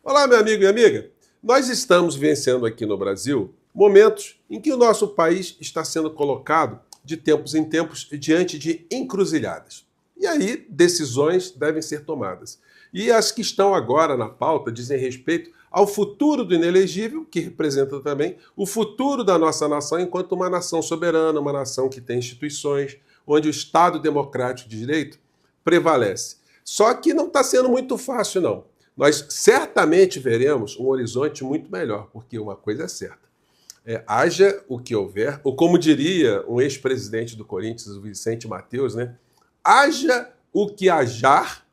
Olá, meu amigo e amiga. Nós estamos vencendo aqui no Brasil momentos em que o nosso país está sendo colocado de tempos em tempos diante de encruzilhadas. E aí, decisões devem ser tomadas. E as que estão agora na pauta dizem respeito ao futuro do inelegível, que representa também o futuro da nossa nação enquanto uma nação soberana, uma nação que tem instituições, onde o Estado democrático de direito prevalece. Só que não está sendo muito fácil, não. Nós certamente veremos um horizonte muito melhor, porque uma coisa é certa. Haja o que houver, ou como diria um ex-presidente do Corinthians, o Vicente Mateus, né? Haja o que hajar,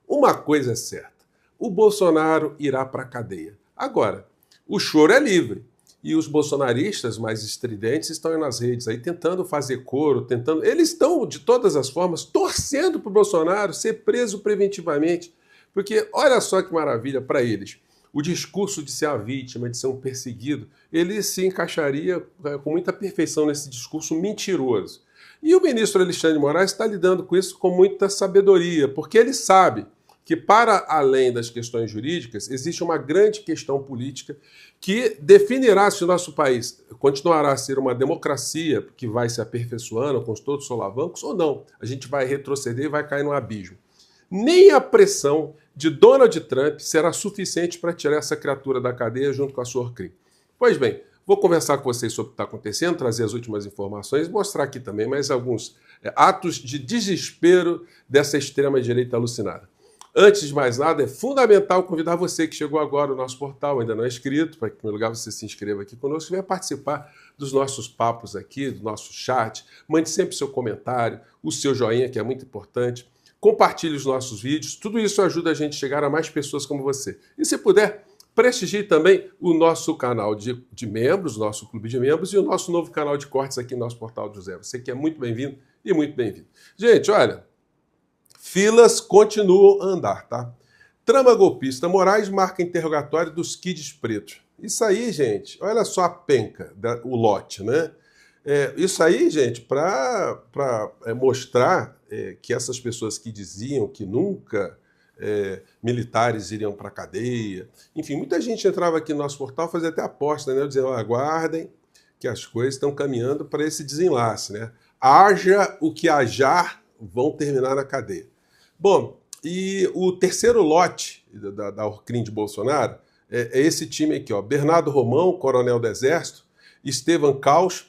uma coisa é certa. O Bolsonaro irá para a cadeia. Agora, o choro é livre. E os bolsonaristas mais estridentes estão nas redes aí tentando fazer coro, tentando... Eles estão, de todas as formas, torcendo para o Bolsonaro ser preso preventivamente. Porque olha só que maravilha para eles. O discurso de ser a vítima, de ser um perseguido, ele se encaixaria com muita perfeição nesse discurso mentiroso. E o ministro Alexandre de Moraes está lidando com isso com muita sabedoria, porque ele sabe que, para além das questões jurídicas, existe uma grande questão política que definirá se o nosso país continuará a ser uma democracia que vai se aperfeiçoando com todos os solavancos ou não. A gente vai retroceder e vai cair no abismo. Nem a pressão de Donald Trump será suficiente para tirar essa criatura da cadeia junto com a sua Orcrim. Pois bem, vou conversar com vocês sobre o que está acontecendo, trazer as últimas informações, mostrar aqui também mais alguns atos de desespero dessa extrema-direita alucinada. Antes de mais nada, é fundamental convidar você que chegou agora no nosso portal, ainda não é inscrito, para que, em primeiro lugar, você se inscreva aqui conosco e venha participar dos nossos papos aqui, do nosso chat. Mande sempre seu comentário, o seu joinha, que é muito importante. Compartilhe os nossos vídeos, tudo isso ajuda a gente a chegar a mais pessoas como você. E se puder, prestigie também o nosso canal de membros, o nosso clube de membros e o nosso novo canal de cortes aqui no nosso portal do José. Você que é muito bem-vindo e muito bem-vindo. Gente, olha, filas continuam a andar, tá? Trama golpista, Moraes marca interrogatório dos kids pretos. Isso aí, gente, olha só a penca, o lote, né? Isso aí, gente, para mostrar que essas pessoas que diziam que nunca militares iriam para a cadeia, enfim, muita gente entrava aqui no nosso portal, fazia até aposta, né? Dizendo, aguardem que as coisas estão caminhando para esse desenlace, né? Haja o que hajar, vão terminar na cadeia. Bom, e o terceiro lote da Orcrim de Bolsonaro é esse time aqui, ó, Bernardo Romão, coronel do Exército, Estevam Caus,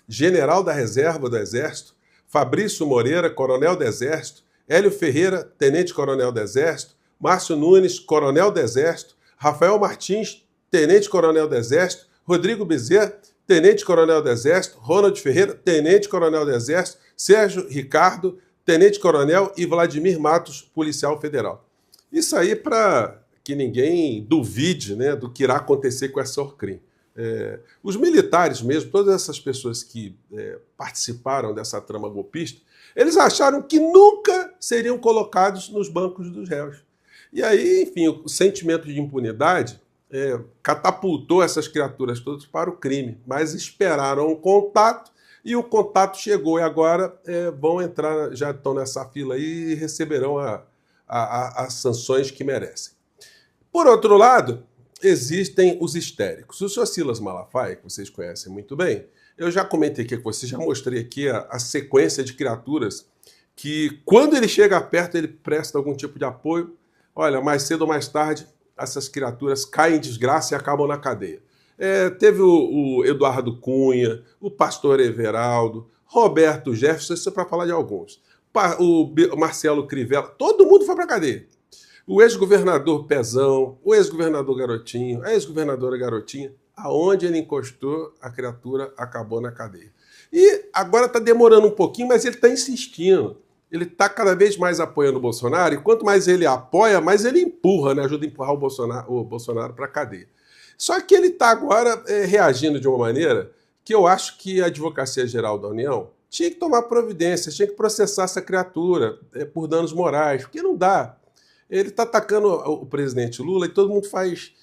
general da reserva do Exército, Fabrício Moreira, coronel do Exército, Hélio Ferreira, tenente-coronel do Exército, Márcio Nunes, coronel do Exército, Rafael Martins, tenente-coronel do Exército, Rodrigo Bezerra, tenente-coronel do Exército, Ronald Ferreira, tenente-coronel do Exército, Sérgio Ricardo, tenente-coronel e Vladimir Matos, policial federal. Isso aí para que ninguém duvide, né, do que irá acontecer com essa Orcrim. Os militares mesmo, todas essas pessoas que participaram dessa trama golpista, eles acharam que nunca seriam colocados nos bancos dos réus. E aí, enfim, o sentimento de impunidade catapultou essas criaturas todas para o crime, mas esperaram um contato e o contato chegou e agora vão entrar, já estão nessa fila aí e receberão as sanções que merecem. Por outro lado, existem os histéricos. O senhor Silas Malafaia, que vocês conhecem muito bem, eu já comentei aqui com vocês, já mostrei aqui a sequência de criaturas que, quando ele chega perto, ele presta algum tipo de apoio. Olha, mais cedo ou mais tarde, essas criaturas caem em desgraça e acabam na cadeia. Teve o Eduardo Cunha, o pastor Everaldo, Roberto Jefferson, isso é para falar de alguns. O Marcelo Crivella, todo mundo foi para a cadeia. O ex-governador Pezão, o ex-governador Garotinho, a ex-governadora Garotinha, aonde ele encostou, a criatura acabou na cadeia. E agora está demorando um pouquinho, mas ele está insistindo. Ele está cada vez mais apoiando o Bolsonaro, e quanto mais ele apoia, mais ele empurra, né? Ajuda a empurrar o Bolsonaro para a cadeia. Só que ele está agora reagindo de uma maneira que eu acho que a Advocacia Geral da União tinha que tomar providências, tinha que processar essa criatura por danos morais, porque não dá. Ele está atacando o presidente Lula e todo mundo faz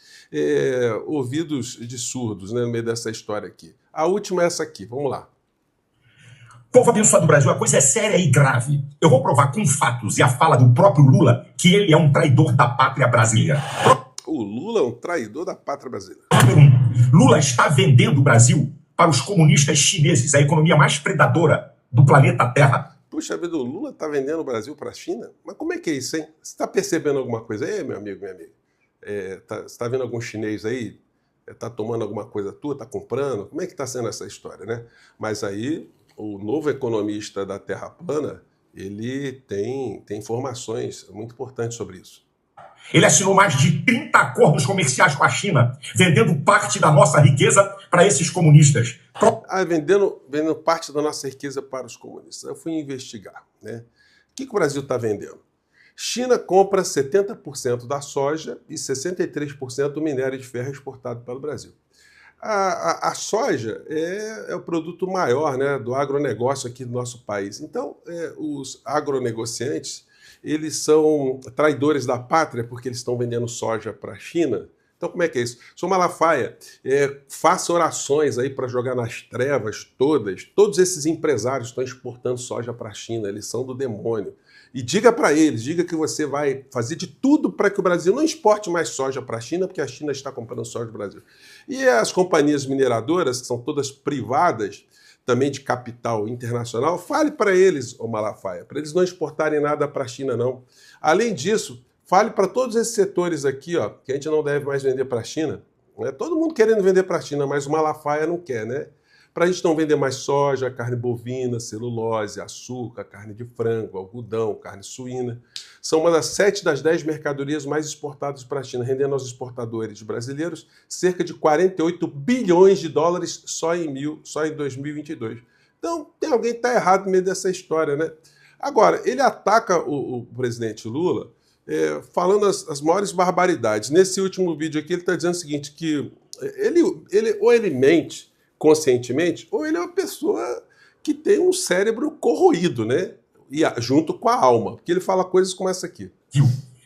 ouvidos de surdos, né, no meio dessa história aqui. A última é essa aqui, vamos lá. Povo abençoado do Brasil, a coisa é séria e grave. Eu vou provar com fatos e a fala do próprio Lula que ele é um traidor da pátria brasileira. O Lula é um traidor da pátria brasileira. Número 1. Lula está vendendo o Brasil para os comunistas chineses, a economia mais predadora do planeta Terra. Puxa vida, o Lula está vendendo o Brasil para a China? Mas como é que é isso, hein? Você está percebendo alguma coisa aí, meu amigo, minha amiga? Você está vendo algum chinês aí? Está tomando alguma coisa tua? Está comprando? Como é que está sendo essa história, né? Mas aí, o novo economista da Terra Plana, ele tem informações muito importantes sobre isso. Ele assinou mais de 30 acordos comerciais com a China, vendendo parte da nossa riqueza para esses comunistas. Vendendo parte da nossa riqueza para os comunistas. Eu fui investigar, né? O que o Brasil está vendendo? China compra 70% da soja e 63% do minério de ferro exportado pelo Brasil. A soja é o produto maior, né, do agronegócio aqui do nosso país. Então, os agronegociantes, eles são traidores da pátria porque eles estão vendendo soja para a China. Então, como é que é isso? Sr. Malafaia, faça orações aí para jogar nas trevas todas. Todos esses empresários estão exportando soja para a China, eles são do demônio. E diga para eles, diga que você vai fazer de tudo para que o Brasil não exporte mais soja para a China, porque a China está comprando soja do Brasil. E as companhias mineradoras, que são todas privadas, também de capital internacional, fale para eles, ô Malafaia, para eles não exportarem nada para a China, não. Além disso, fale para todos esses setores aqui, ó, que a gente não deve mais vender para a China. Né? Todo mundo querendo vender para a China, mas o Malafaia não quer, né? Para a gente não vender mais soja, carne bovina, celulose, açúcar, carne de frango, algodão, carne suína. São uma das 7 das 10 mercadorias mais exportadas para a China, rendendo aos exportadores brasileiros cerca de 48 bilhões de dólares só em 2022. Então, tem alguém que está errado no meio dessa história, né? Agora, ele ataca o presidente Lula falando as maiores barbaridades. Nesse último vídeo aqui, ele está dizendo o seguinte, que ele mente conscientemente, ou ele é uma pessoa que tem um cérebro corroído, né? E junto com a alma, porque ele fala coisas como essa aqui.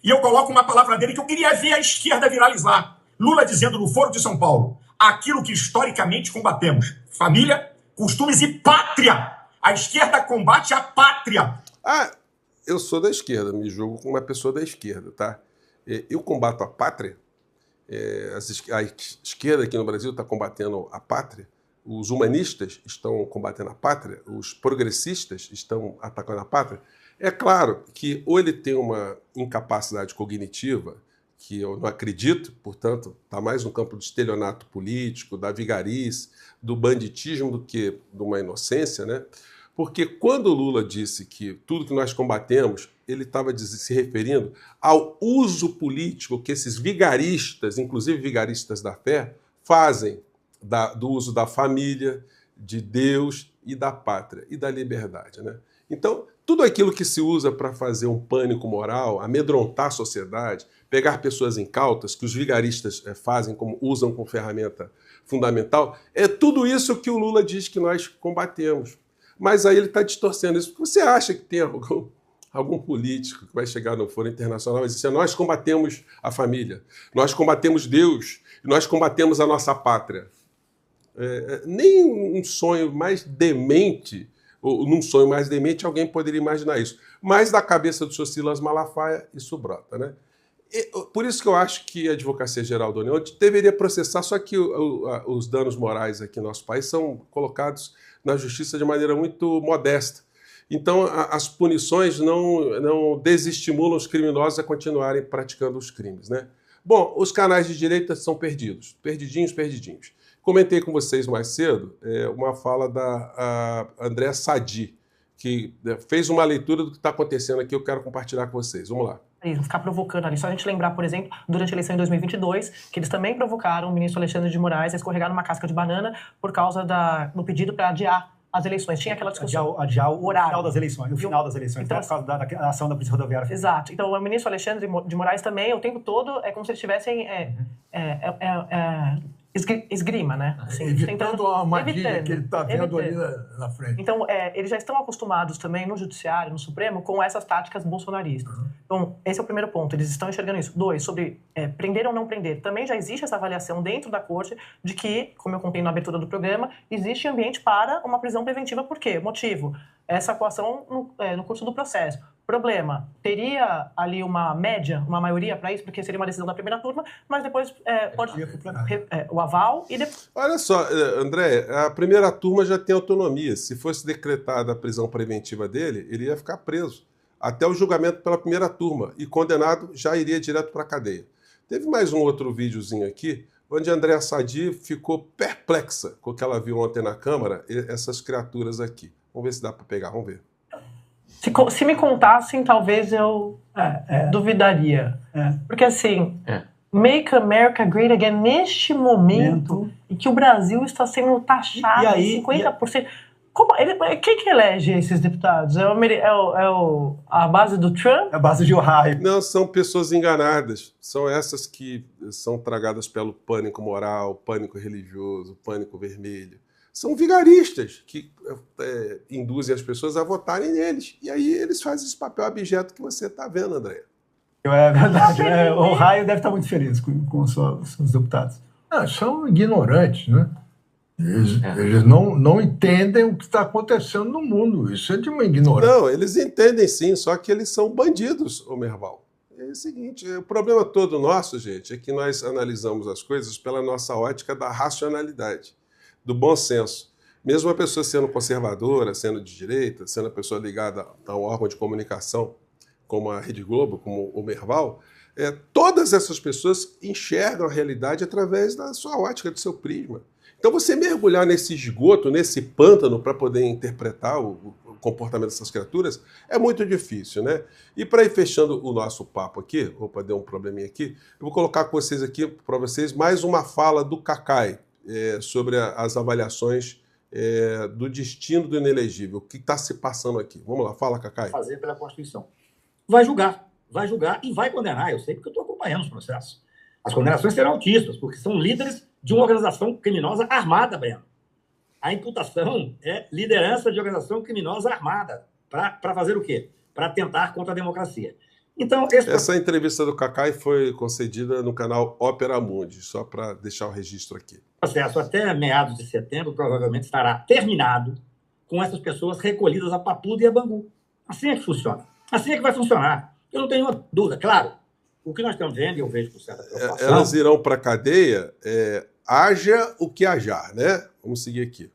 E eu coloco uma palavra dele que eu queria ver a esquerda viralizar. Lula dizendo no Foro de São Paulo, aquilo que historicamente combatemos, família, costumes e pátria. A esquerda combate a pátria. Eu sou da esquerda, me julgo como uma pessoa da esquerda, tá? Eu combato a pátria. A esquerda aqui no Brasil está combatendo a pátria. Os humanistas estão combatendo a pátria, os progressistas estão atacando a pátria. É claro que ou ele tem uma incapacidade cognitiva, que eu não acredito, portanto, está mais no campo do estelionato político, da vigarice, do banditismo do que de uma inocência, né? Porque quando o Lula disse que tudo que nós combatemos, ele estava se referindo ao uso político que esses vigaristas, inclusive vigaristas da fé, fazem do uso da família, de Deus e da pátria e da liberdade, né? Então, tudo aquilo que se usa para fazer um pânico moral, amedrontar a sociedade, pegar pessoas incautas, que os vigaristas usam como ferramenta fundamental, é tudo isso que o Lula diz que nós combatemos. Mas aí ele está distorcendo isso. Você acha que tem algum político que vai chegar no Fórum Internacional e dizer assim, nós combatemos a família, nós combatemos Deus, nós combatemos a nossa pátria? Nem um sonho mais demente, ou num sonho mais demente, alguém poderia imaginar isso. Mas da cabeça do Sr. Silas Malafaia, isso brota, né? Por isso que eu acho que a Advocacia Geral da União deveria processar, só que os danos morais aqui no nosso país são colocados na justiça de maneira muito modesta. Então, as punições não desestimulam os criminosos a continuarem praticando os crimes, né? Bom, os canais de direita são perdidos, perdidinhos. Comentei com vocês mais cedo uma fala da Andréa Sadi, que fez uma leitura do que está acontecendo aqui, eu quero compartilhar com vocês. Vamos lá. Ficar provocando ali. Só a gente lembrar, por exemplo, durante a eleição em 2022, que eles também provocaram o ministro Alexandre de Moraes a escorregar numa casca de banana por causa do pedido para adiar as eleições. Tinha aquela discussão. Adiar o horário. Final das eleições. O final das eleições, então, por causa da ação da Polícia Rodoviária Federal. Exato. Então, o ministro Alexandre de Moraes também, o tempo todo, é como se eles estivessem esgrima, né? Assim, evitando uma armadilha que ele está vendo ali na frente. Então, eles já estão acostumados também no judiciário, no Supremo, com essas táticas bolsonaristas. Então, esse é o primeiro ponto, eles estão enxergando isso. 2, sobre prender ou não prender. Também já existe essa avaliação dentro da corte de que, como eu contei na abertura do programa, existe ambiente para uma prisão preventiva. Por quê? Motivo, essa coação no curso do processo. Problema, teria ali uma média, uma maioria para isso, porque seria uma decisão da primeira turma, mas depois pode o aval e depois... Olha só, André, a primeira turma já tem autonomia. Se fosse decretada a prisão preventiva dele, ele ia ficar preso até o julgamento pela primeira turma e condenado já iria direto para a cadeia. Teve mais um outro videozinho aqui, onde a Andréa Sadi ficou perplexa com o que ela viu ontem na Câmara, essas criaturas aqui. Vamos ver se dá para pegar, vamos ver. Se me contassem, talvez eu duvidaria. Porque assim, Make America Great Again, neste momento em que o Brasil está sendo taxado em 50%. Quem que elege esses deputados? A base do Trump? É a base de Ohio. Não, são pessoas enganadas. São essas que são tragadas pelo pânico moral, pânico religioso, pânico vermelho. São vigaristas que induzem as pessoas a votarem neles. E aí eles fazem esse papel abjeto que você está vendo, André. É verdade. O Ohio deve estar muito feliz com os seus deputados. São ignorantes, né? Eles não entendem o que está acontecendo no mundo. Isso é de uma ignorância. Não, eles entendem sim, só que eles são bandidos, ô Merval. É o seguinte, o problema todo nosso, gente, é que nós analisamos as coisas pela nossa ótica da racionalidade, do bom senso. Mesmo a pessoa sendo conservadora, sendo de direita, sendo a pessoa ligada a um órgão de comunicação, como a Rede Globo, como o Merval, todas essas pessoas enxergam a realidade através da sua ótica, do seu prisma. Então você mergulhar nesse esgoto, nesse pântano, para poder interpretar o comportamento dessas criaturas, é muito difícil, né? E para ir fechando o nosso papo aqui, opa, deu um probleminha aqui, eu vou colocar com vocês aqui, para vocês, mais uma fala do Cacai sobre as avaliações do destino do inelegível. O que está se passando aqui? Vamos lá, fala, Cacai. Fazer pela Constituição. Vai julgar e vai condenar. Eu sei porque eu estou acompanhando os processos. As condenações serão altíssimas, porque são líderes de uma organização criminosa armada, Breno. A imputação é liderança de organização criminosa armada. Para fazer o quê? Para atentar contra a democracia. Então, essa entrevista do Cacai foi concedida no canal Ópera Mundi, só para deixar o registro aqui. O processo até meados de setembro provavelmente estará terminado com essas pessoas recolhidas a Papuda e a Bangu. Assim é que funciona. Assim é que vai funcionar. Eu não tenho nenhuma dúvida. Claro, o que nós estamos vendo, e eu vejo com certa preocupação... Elas irão para a cadeia, haja o que hajar, né? Vamos seguir aqui.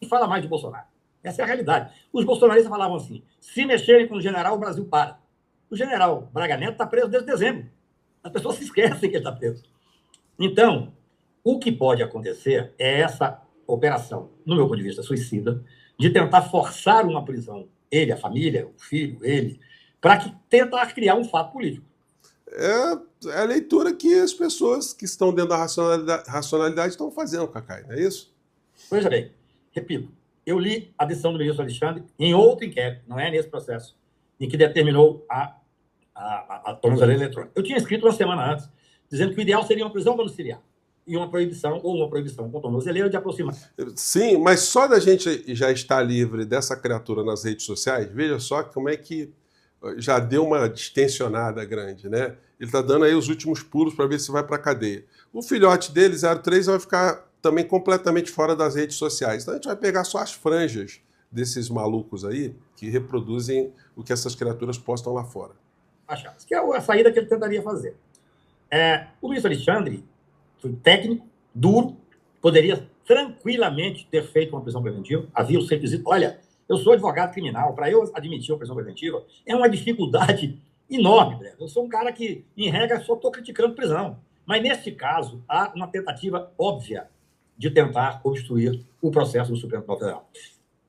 E fala mais de Bolsonaro. Essa é a realidade. Os bolsonaristas falavam assim, se mexerem com o general, o Brasil para. O general Braga Neto está preso desde dezembro. As pessoas se esquecem que ele está preso. Então, o que pode acontecer é essa operação, no meu ponto de vista, suicida, de tentar forçar uma prisão, ele, a família, o filho, ele, para tentar criar um fato político. É a leitura que as pessoas que estão dentro da racionalidade estão fazendo, Cacai, não é isso? Veja bem, repito, eu li a decisão do ministro Alexandre em outro inquérito, não é nesse processo, em que determinou a tornozeleira eletrônica. Eu tinha escrito uma semana antes, dizendo que o ideal seria uma prisão domiciliar e uma proibição com tornozeleira de aproximação. Sim, mas só da gente já estar livre dessa criatura nas redes sociais, veja só como é que já deu uma distensionada grande, né? Ele está dando aí os últimos pulos para ver se vai para a cadeia. O filhote dele, 03, vai ficar também completamente fora das redes sociais. Então a gente vai pegar só as franjas desses malucos aí que reproduzem o que essas criaturas postam lá fora. Que é a saída que ele tentaria fazer. O ministro Alexandre foi técnico, duro, poderia tranquilamente ter feito uma prisão preventiva. Havia os requisitos. Olha, eu sou advogado criminal, para eu admitir uma prisão preventiva é uma dificuldade enorme, Breno. Eu sou um cara que, em regra, só estou criticando prisão. Mas, neste caso, há uma tentativa óbvia de tentar obstruir o processo do Supremo Tribunal Federal.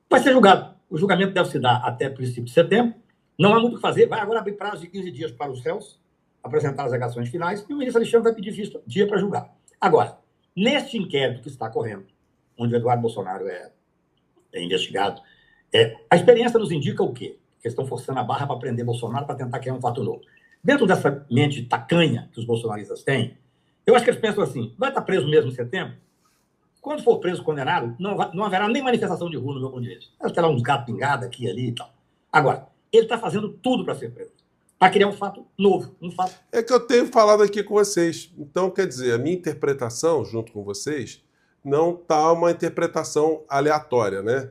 Vai ser julgado. O julgamento deve se dar até princípio de setembro. Não há muito o que fazer. Vai agora abrir prazo de 15 dias para os réus apresentar as alegações finais e o ministro Alexandre vai pedir dia para julgar. Agora, neste inquérito que está correndo, onde o Eduardo Bolsonaro é investigado, a experiência nos indica o quê? Que eles estão forçando a barra para prender Bolsonaro para tentar criar um fato novo. Dentro dessa mente tacanha que os bolsonaristas têm, eu acho que eles pensam assim, vai estar preso mesmo em setembro? Quando for preso, condenado, não haverá nem manifestação de rua no meu ponto de vista. Vai ter lá uns gatos pingados aqui, ali e tal. Agora, ele está fazendo tudo para ser preso. Para criar um fato novo. É que eu tenho falado aqui com vocês. Então, quer dizer, a minha interpretação, junto com vocês, não está uma interpretação aleatória, né?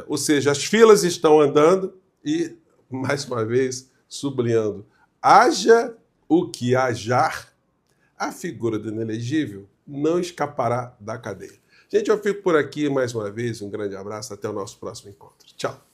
Ou seja, as filas estão andando e mais uma vez, sublinhando, haja o que hajar, a figura do inelegível não escapará da cadeia. Gente, eu fico por aqui mais uma vez. Um grande abraço. Até o nosso próximo encontro. Tchau.